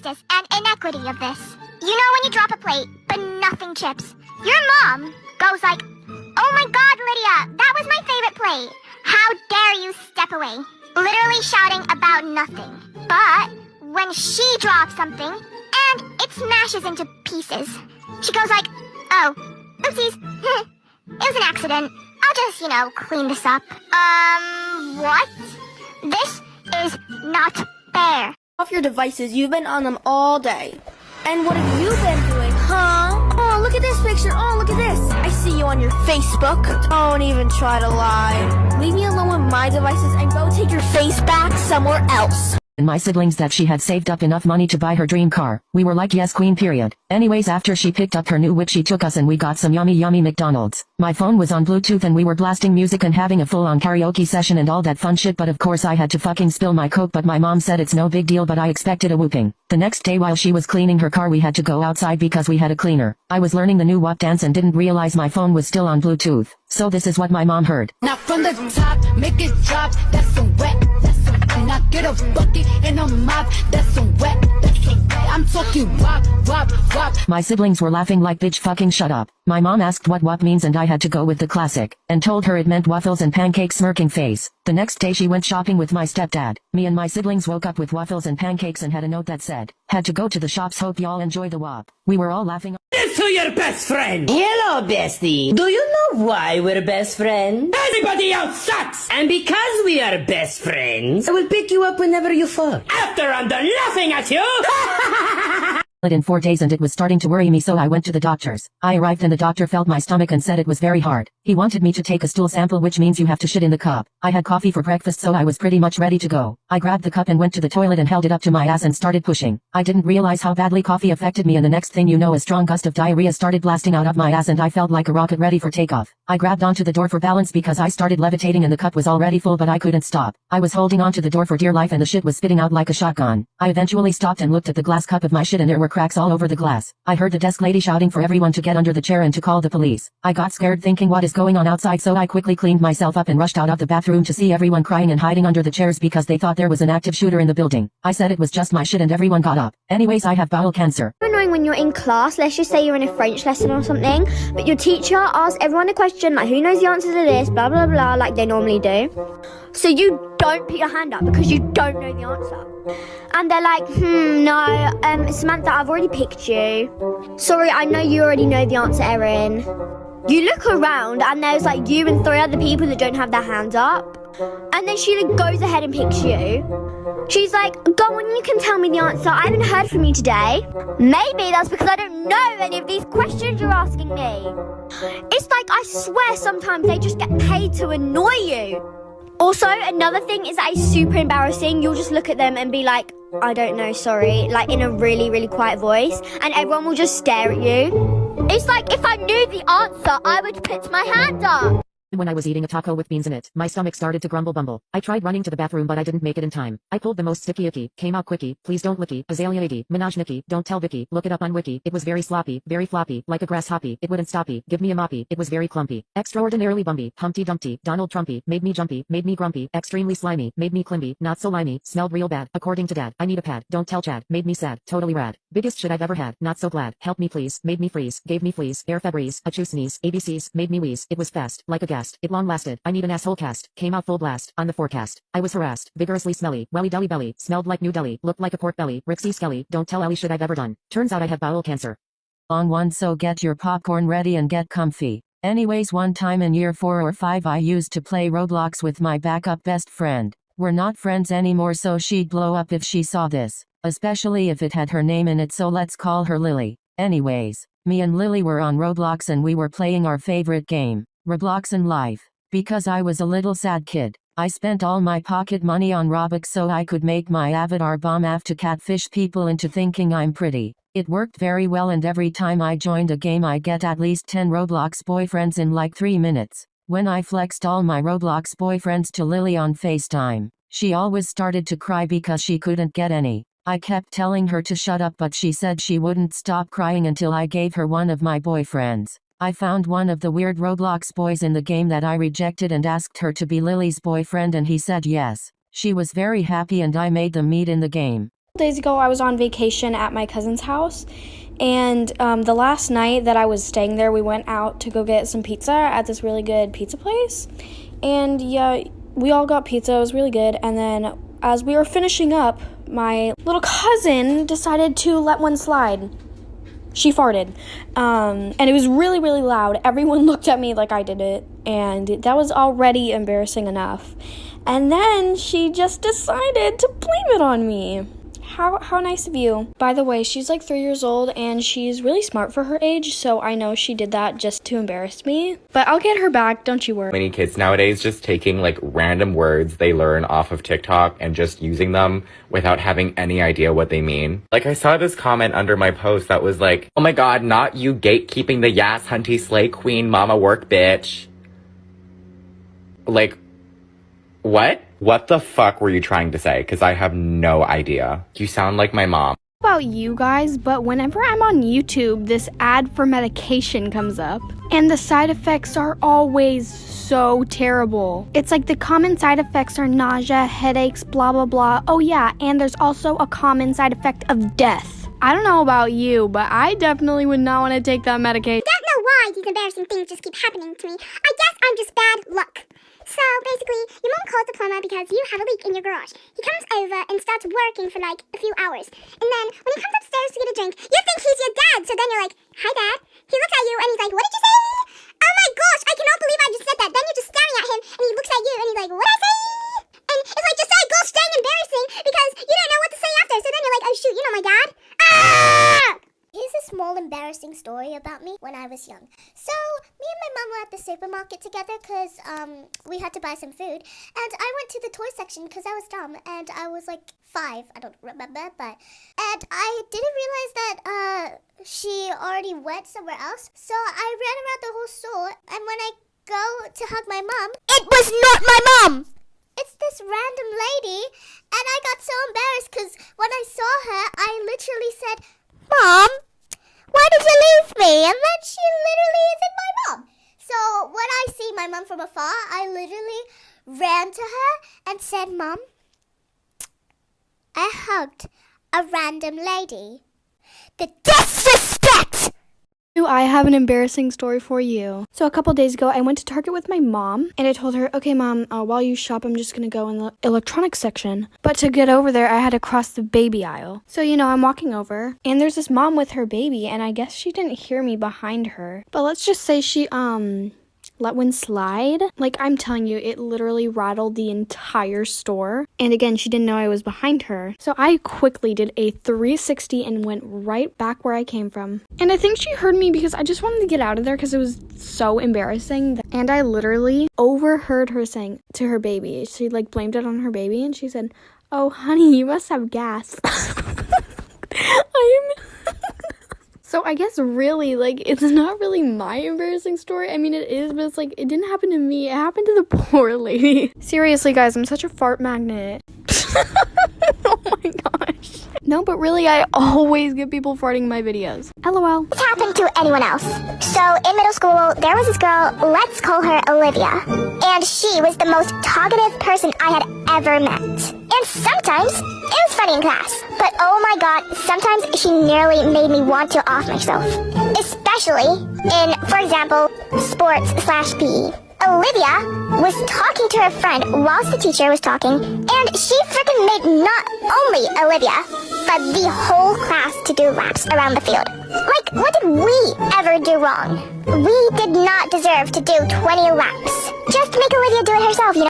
injustice and inequity of this. You know when you drop a plate, but nothing chips. Your mom goes like, "Oh my god, Lydia, that was my favorite plate. How dare you step away?" Literally shouting about nothing. But when she drops something and it smashes into pieces, she goes like, "Oh, oopsies. It was an accident. I'll just, clean this up." What? This is not fair. Off your devices, you've been on them all day. And what have you been doing, huh? Oh, look at this picture. Oh, look at this. I see you on your Facebook. Don't even try to lie. Leave me alone with my devices and go take your face back somewhere else. And my siblings that she had saved up enough money to buy her dream car. We were like, yes queen period. Anyways, after she picked up her new whip, she took us and we got some yummy McDonald's. My phone was on Bluetooth and we were blasting music and having a full-on karaoke session and all that fun shit, but of course I had to fucking spill my Coke, but my mom said it's no big deal, but I expected a whooping. The next day while she was cleaning her car, we had to go outside because we had a cleaner. I was learning the new WAP dance and didn't realize my phone was still on Bluetooth. So this is what my mom heard. Now from the top, make it drop, that's some wet, that's some wet. And I get a bucket and a mop, that's some wet, that's some wet. I'm talking wop. My siblings were laughing like, bitch fucking shut up. My mom asked what WAP means and I had to go with the classic, and told her it meant waffles and pancakes, smirking face. The next day she went shopping with my stepdad. Me and my siblings woke up with waffles and pancakes and had a note that said, "Had to go to the shops, hope y'all enjoy the WAP." We were all laughing. To your best friend. Hello, bestie. Do you know why we're best friends? Everybody else sucks. And because we are best friends, I will pick you up whenever you fall. After I'm done laughing at you. In 4 days and it was starting to worry me, so I went to the doctor's. I arrived and the doctor felt my stomach and said it was very hard. He wanted me to take a stool sample, which means you have to shit in the cup. I had coffee for breakfast, so I was pretty much ready to go. I grabbed the cup and went to the toilet and held it up to my ass and started pushing. I didn't realize how badly coffee affected me, and the next thing you know, a strong gust of diarrhea started blasting out of my ass and I felt like a rocket ready for takeoff. I grabbed onto the door for balance because I started levitating and the cup was already full, but I couldn't stop. I was holding onto the door for dear life and the shit was spitting out like a shotgun. I eventually stopped and looked at the glass cup of my shit and there were cracks all over the glass. I heard the desk lady shouting for everyone to get under the chair and to call the police. I got scared thinking what is going on outside, so I quickly cleaned myself up and rushed out of the bathroom to see everyone crying and hiding under the chairs because they thought there was an active shooter in the building. I said it was just my shit and everyone got up. Anyways, I have bowel cancer. Annoying when you're in class, let's just say you're in a French lesson or something, but your teacher asks everyone a question like, who knows the answer to this, blah blah blah, like they normally do. So you don't put your hand up because you don't know the answer. And they're like, no, Samantha, I've already picked you. Sorry, I know you already know the answer, Erin. You look around and there's like you and 3 other people that don't have their hands up. And then she like goes ahead and picks you. She's like, go on, you can tell me the answer. I haven't heard from you today. Maybe that's because I don't know any of these questions you're asking me. It's like, I swear sometimes they just get paid to annoy you. Also, another thing is that it's super embarrassing. You'll just look at them and be like, I don't know, sorry, like in a really quiet voice, and everyone will just stare at you. It's like, if I knew the answer, I would put my hand up. When I was eating a taco with beans in it, my stomach started to grumble bumble. I tried running to the bathroom but I didn't make it in time. I pulled the most sticky icky, came out quickie, please don't licky, Azalea AD, Minaj Nikki, don't tell Vicky, look it up on wiki. It was very sloppy, very floppy, like a grasshoppy, it wouldn't stoppy, give me a moppy, it was very clumpy, extraordinarily bumpy, Humpty Dumpty, Donald Trumpy, made me jumpy, made me grumpy, extremely slimy, made me climby, not so limey, smelled real bad, according to dad, I need a pad, don't tell Chad, made me sad, totally rad, biggest shit I've ever had, not so glad, help me please, made me freeze, gave me fleas, air Febreze, a chew sneeze, ABCs, made me wheeze, it was fast, like a ghast, it long lasted, I need an asshole cast, came out full blast, on the forecast. I was harassed, vigorously smelly, welly deli belly, smelled like New Delhi, looked like a pork belly, Rixie Skelly, don't tell Ellie shit I've ever done. Turns out I have bowel cancer. Long one, so get your popcorn ready and get comfy. Anyways, one time in year 4 or 5 I used to play Roblox with my backup best friend. We're not friends anymore, so she'd blow up if she saw this, especially if it had her name in it, so let's call her Lily. Anyways, me and Lily were on Roblox and we were playing our favorite game, Roblox and Life. Because I was a little sad kid, I spent all my pocket money on Robux so I could make my avatar bomb AF to catfish people into thinking I'm pretty. It worked very well, and every time I joined a game I get at least 10 Roblox boyfriends in like 3 minutes. When I flexed all my Roblox boyfriends to Lily on FaceTime, she always started to cry because she couldn't get any. I kept telling her to shut up, but she said she wouldn't stop crying until I gave her one of my boyfriends. I found one of the weird Roblox boys in the game that I rejected and asked her to be Lily's boyfriend, and he said yes. She was very happy and I made them meet in the game. Days ago, I was on vacation at my cousin's house, and the last night that I was staying there, we went out to go get some pizza at this really good pizza place, and yeah, we all got pizza. It was really good. And then as we were finishing up, my little cousin decided to let one slide. She farted, and it was really, really loud. Everyone looked at me like I did it, and that was already embarrassing enough. And then she just decided to blame it on me. How nice of you. By the way, she's like 3 years old, and she's really smart for her age, so I know she did that just to embarrass me. But I'll get her back, don't you worry. Many kids nowadays just taking like random words they learn off of TikTok and just using them without having any idea what they mean. Like, I saw this comment under my post that was like, "Oh my god, not you gatekeeping the Yas Hunty Slay Queen mama work bitch." Like, what? What the fuck were you trying to say? Because I have no idea. You sound like my mom. About you guys, but whenever I'm on YouTube, this ad for medication comes up, and the side effects are always so terrible. It's like the common side effects are nausea, headaches, blah blah blah. Oh yeah, and there's also a common side effect of death. I don't know about you, but I definitely would not want to take that medication. I don't know why these embarrassing things just keep happening to me. I guess I'm just bad luck. So basically, your mom calls the plumber because you have a leak in your garage. He comes over and starts working for like a few hours. And then when he comes upstairs to get a drink, you think he's your dad. So then you're like, "Hi, Dad." He looks at you and he's like, "What did you say?" "Oh my gosh, I cannot believe I just said that." Then you're just staring at him and he looks at you and he's like, "What did I say?" And it's like just so gosh dang embarrassing because you don't know what to say after. So then you're like, "Oh shoot, you know my dad." Ah! Here's a small embarrassing story about me when I was young. So, me and my mom were at the supermarket together because we had to buy some food. And I went to the toy section because I was dumb. And I was like 5, I don't remember, but... And I didn't realize that she already went somewhere else. So I ran around the whole store. And when I go to hug my mom, it was not my mom! It's this random lady. And I got so embarrassed because when I saw her, I literally said... "Mom, why did you leave me?" And then she literally isn't my mom. So when I see my mom from afar, I literally ran to her and said, "Mom, I hugged a random lady." The disrespect! I have an embarrassing story for you. So a couple days ago, I went to Target with my mom, and I told her, "Okay, Mom, while you shop, I'm just gonna go in the electronics section." But to get over there, I had to cross the baby aisle. So, I'm walking over, and there's this mom with her baby, and I guess she didn't hear me behind her. But let's just say she, let one slide. Like, I'm telling you, it literally rattled the entire store. And again, she didn't know I was behind her. So I quickly did a 360 and went right back where I came from. And I think she heard me because I just wanted to get out of there because it was so embarrassing. And I literally overheard her saying to her baby, she like blamed it on her baby, and she said, "Oh, honey, you must have gas." So I guess really, like, it's not really my embarrassing story. I mean, it is, but it's like, it didn't happen to me. It happened to the poor lady. Seriously, guys, I'm such a fart magnet. Oh my gosh. No, but really, I always get people farting in my videos. LOL. This happened to anyone else. So in middle school, there was this girl, let's call her Olivia. And she was the most talkative person I had ever met. And sometimes, it was funny in class. But oh my god, sometimes she nearly made me want to off myself. Especially in, for example, sports/PE. Olivia was talking to her friend whilst the teacher was talking, and she freaking made not only Olivia, but the whole class to do laps around the field. Like, what did we ever do wrong? We did not deserve to do 20 laps. Just make Olivia do it herself,